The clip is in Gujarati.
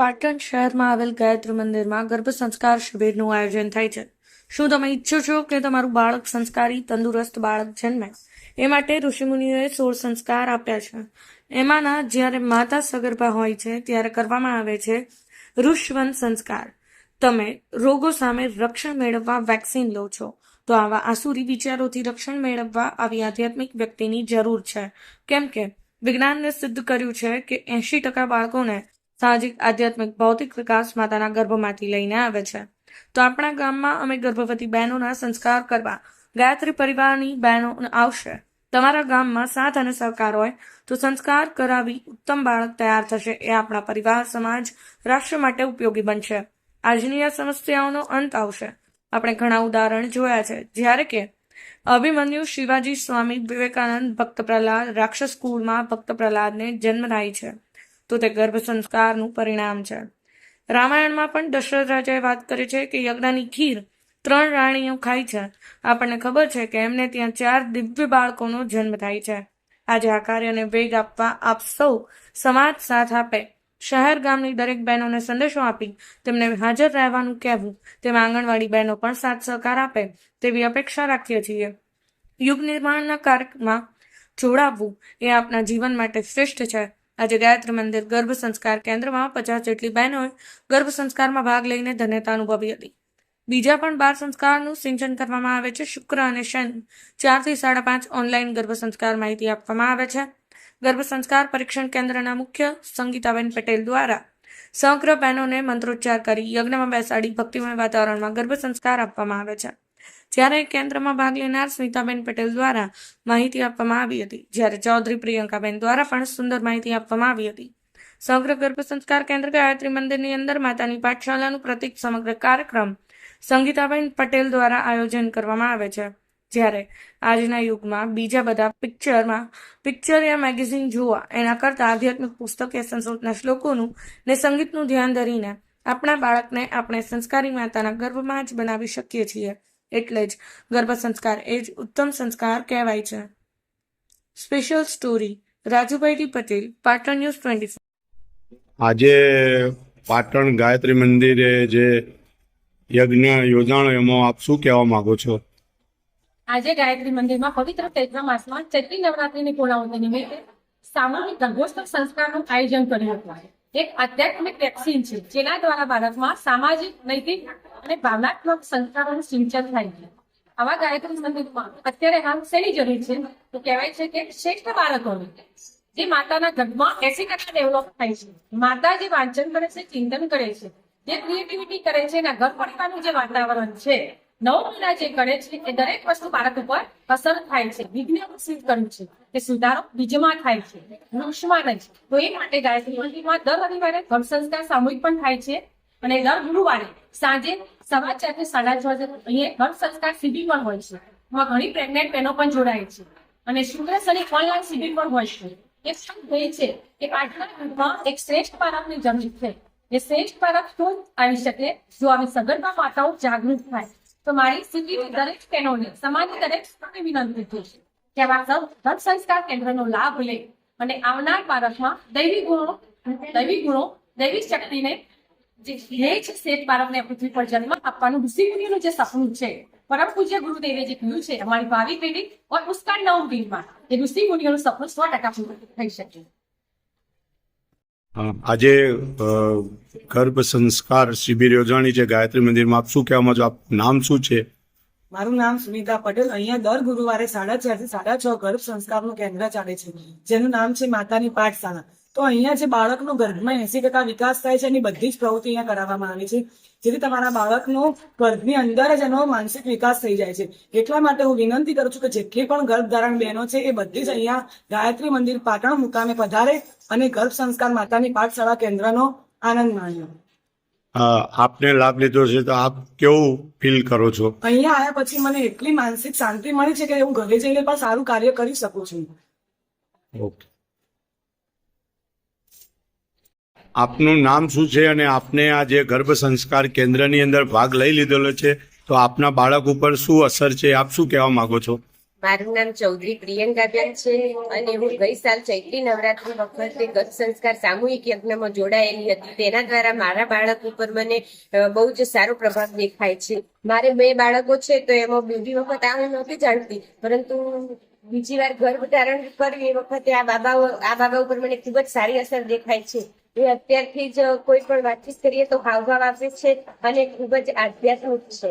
પાટણ શહેરમાં આવેલ ગાયત્રી મંદિરમાં ગર્ભ સંસ્કાર શિબિરનું આયોજન થાય છે। શું તમે ઈચ્છો છો કે તમારું બાળક સંસ્કારી તંદુરસ્ત બાળક જન્મે? એ માટે ઋષિમુનિઓએ 16 સંસ્કાર આપ્યા છે। એમાંના જ્યારે માતા સગર્ભા હોય છે ત્યારે કરવામાં આવે છે ઋષવન સંસ્કાર। તમે રોગો સામે રક્ષણ મેળવવા વેક્સિન લો છો, તો આવા આસુરી વિચારોથી રક્ષણ મેળવવા આવી આધ્યાત્મિક વ્યક્તિની જરૂર છે, કેમ કે વિજ્ઞાનને સિદ્ધ કર્યું છે કે 80% બાળકોને સામાજિક, આધ્યાત્મિક, ભૌતિક વિકાસ માતાના ગર્ભમાંથી લઈને આવે છે। તો આપણા ગામમાં અમે ગર્ભવતી બહેનોના સંસ્કાર કરવા ગાયત્રી પરિવારની બહેનો આવશે। તમારા ગામમાં સાથ અને સહકાર હોય તો સંસ્કાર કરાવી ઉત્તમ બાળક તૈયાર થશે। એ આપણા પરિવાર, સમાજ, રાષ્ટ્ર માટે ઉપયોગી બનશે। આજની આ સમસ્યાઓનો અંત આવશે। આપણે ઘણા ઉદાહરણ જોયા છે, જ્યારે કે અભિમન્યુ, શિવાજી, સ્વામી વિવેકાનંદ, ભક્ત પ્રહલાદ, રાક્ષસ કુળમાં ભક્ત પ્રહલાદને જન્મ થાય છે, તો તે ગર્ભ સંસ્કારનું પરિણામ છે। રામાયણમાં પણ દશરથ રાજાએ વાત કરી છે કે યજ્ઞની ખીર 3 રાણીઓ ખાય છે। આપણને ખબર છે કે એમને ત્યાં 4 દિવ્ય બાળકોનો જન્મ થાય છે। આજે આ કાર્યને વેગ આપવા આપ સૌ સમાજ સાથ આપે, શહેર ગામની દરેક બહેનોને સંદેશો આપી તેમને હાજર રહેવાનું કહેવું, તેમાં આંગણવાડી બહેનો પણ સાથ સહકાર આપે તેવી અપેક્ષા રાખીએ છીએ। યુગ નિર્માણના કાર્યમાં જોડાવવું એ આપણા જીવન માટે શ્રેષ્ઠ છે। આજે ગાયત્રી મંદિર ગર્ભ સંસ્કાર કેન્દ્રમાં 50 જેટલી બહેનોએ ગર્ભ સંસ્કારમાં ભાગ લઈને ધન્યતા અનુભવી હતી। બીજા પણ 12 સંસ્કારનું સિંચન કરવામાં આવે છે। શુક્ર અને શનિ 4 થી 5:30 ઓનલાઈન ગર્ભ સંસ્કાર માહિતી આપવામાં આવે છે। ગર્ભ સંસ્કાર પરીક્ષણ કેન્દ્રના મુખ્ય સંગીતાબેન પટેલ દ્વારા સમગ્ર બહેનોને મંત્રોચ્ચાર કરી યજ્ઞમાં બેસાડી ભક્તિમય વાતાવરણમાં ગર્ભ સંસ્કાર આપવામાં આવે છે। જ્યારે કેન્દ્રમાં ભાગ લેનાર સ્મિતાબેન પટેલ દ્વારા માહિતી આપવામાં આવી હતી, જ્યારે ચૌધરી પ્રિયંકાબેન દ્વારા પણ સુંદર માહિતી આપવામાં આવી હતી। સમગ્ર ગર્ભ સંસ્કાર કેન્દ્ર ગાયત્રી મંદિરની અંદર માતાની પાઠશાલાનું પ્રતિક સમગ્ર કાર્યક્રમ સંગીતાબેન પટેલ દ્વારા આયોજન કરવામાં આવે છે। જ્યારે આજના યુગમાં બીજા બધા પિક્ચર યા મેગેઝિન જોવા એના કરતાં આધ્યાત્મિક પુસ્તક યા સંસ્કૃતના શ્લોકોનું ને સંગીતનું ધ્યાન ધરીને આપણા બાળકને આપણે સંસ્કારી માતાના ગર્ભમાં જ બનાવી શકીએ છીએ। એટલે જ ગર્ભ સંસ્કાર એ જ ઉત્તમ સંસ્કાર કહેવાય છે। Special story Rajubhai D Patel, Patan news 24। આજે પાટણ ગાયત્રી મંદિરે જે યજ્ઞ યોજાણો એમાં આપ શું કહેવા માંગો છો? આજે ગાયત્રી મંદિરમાં પવિત્ર ચૈત્ર માસમાં ચૈત્રી નવરાત્રીની પૂર્ણાહુતિ નિમિત્તે સામૂહિક ગર્ભોત્સવ સંસ્કારનું આયોજન કર્યું હતું। એક આધ્યાત્મિક વેક્સિન છે, જેના દ્વારા બાળકમાં સામાજિક, નૈતિક અને ભાવનાત્મક સંસ્કારોનું સિંચન થાય છે। આવા ગાયત્રી મંદિરમાં અત્યારે હાલ શેની જરૂર છે તો કહેવાય છે કે શ્રેષ્ઠ બાળકોને જે માતાના ગર્ભમાં 80% ડેવલપ થાય છે। માતા જે વાંચન કરે છે, ચિંતન કરે છે, જે ક્રિએટિવિટી કરે છે, એના ઘર પરિવારનું જે વાતાવરણ છે, નવમૂલા જે કરે છે, એ દરેક વસ્તુ બાળક ઉપર અસર થાય છે। વિજ્ઞાન સિદ્ધ કર્યું છે કે સુધારો બીજમાં થાય છે, વૃક્ષમાં નહીં। તો એ માટે ગાયત્રી મંદિરમાં દર રવિવારે ઘર સંસ્કાર સામૂહિક પણ થાય છે અને દર ગુરુવારે સાંજે 4:15 થી 6:30 વાગે અહીંયા ઘર સંસ્કાર શિબિર પણ હોય છે। એમાં ઘણી પ્રેગ્નેન્ટ બહેનો પણ જોડાય છે અને શુક્ર શનિ ઓનલાઈન શિબિર પણ હોય છે। એક શબ્દ એ છે કે આજના યુગમાં એક શ્રેષ્ઠ બાળકની જરૂર છે। એ શ્રેષ્ઠ બાળક શું આવી શકે જો આવી સગર્ભા માતાઓ જાગૃત થાય। તો મારી સિટીની દરેક બહેનોને, સમાજની દરેક સ્ત્રીને વિનંતી છે કે આવા ઘર સંસ્કાર કેન્દ્રનો લાભ લે અને આવનાર બાળકમાં દૈવી ગુણો, દૈવી શક્તિને જે છે શ્રેષ્ઠ બાળકને પૃથ્વી પર જન્મ આપવાનું ઋષિમુનિઓનું જે સપનું છે, પરમ પૂજ્ય ગુરુદેવે જે કહ્યું છે અમારી ભાવિ પેઢી और उसका नव पीढ़ीમાં એ ઋષિમુનિઓનું સપનું 100% પૂરું થઈ શકે। આજે ગર્ભ સંસ્કાર શિબિર યોજાણી છે ગાયત્રી મંદિરમાં, આપ શું કહેવા માંગો છો? આપ નામ શું છે? મારું નામ સુમિતા પટેલ। અહીંયા દર ગુરુવારે 4:30 થી 6:30 ગર્ભ સંસ્કારનું કેન્દ્ર ચાલે છે, જેનું નામ છે માતાની પાઠશાળા। તો અહીંયા જે બાળકનો ગર્ભમાં 80% વિકાસ થાય છે એની બધી જ પ્રવૃત્તિ અહીંયા કરાવવામાં આવે છે, જેથી તમારા બાળકનો ગર્ભની અંદર જ એનો માનસિક વિકાસ થઈ જાય છે। એટલા માટે હું વિનંતી કરું છું કે જેટલી પણ ગર્ભધારણ બહેનો છે એ બધી જ અહીંયા ગાયત્રી મંદિર પાટણ મુકામે પધારે અને ગર્ભ સંસ્કાર માતાની પાઠશાળા કેન્દ્રનો આનંદ માણ્યો। આપને લાભ લીધો છે તો આપ કેવું ફીલ કરો છો? અહીંયા આવ્યા પછી મને એટલી માનસિક શાંતિ મળી છે કે હું ઘરે જઈને પણ સારું કાર્ય કરી શકું છું। ઓકે, આપનું નામ શું છે અને આપને આ જે ગર્ભ સંસ્કાર કેન્દ્રની અંદર ભાગ લઈ લીધેલો છે તો આપના બાળક ઉપર શું અસર છે, આપ શું કહેવા માંગો છો? મારું નામ ચૌધરી પ્રિયંકાબેન છે અને હું ગઈ સાલ ચૈત્રી નવરાત્રી વખતે ગર્ભ સંસ્કાર સામૂહિક યજ્ઞમાં જોડાયેલી હતી. તેના દ્વારા મારા બાળક ઉપર મને બહુ જ સારો પ્રભાવ દેખાય છે. મારે 2 બાળકો છે તો એમાં બીજી વખત આ હું નહોતી જાણતી, પરંતુ બીજી વાર ગર્ભ ધારણ કરવી એ વખતે આ બાબા ઉપર મને ખૂબ જ સારી અસર દેખાય છે. એ અત્યારથી જ કોઈ પણ વાતચીત કરીએ તો હાવભાવ આપે છે અને ખૂબ જ આધ્યાત્મિક છે.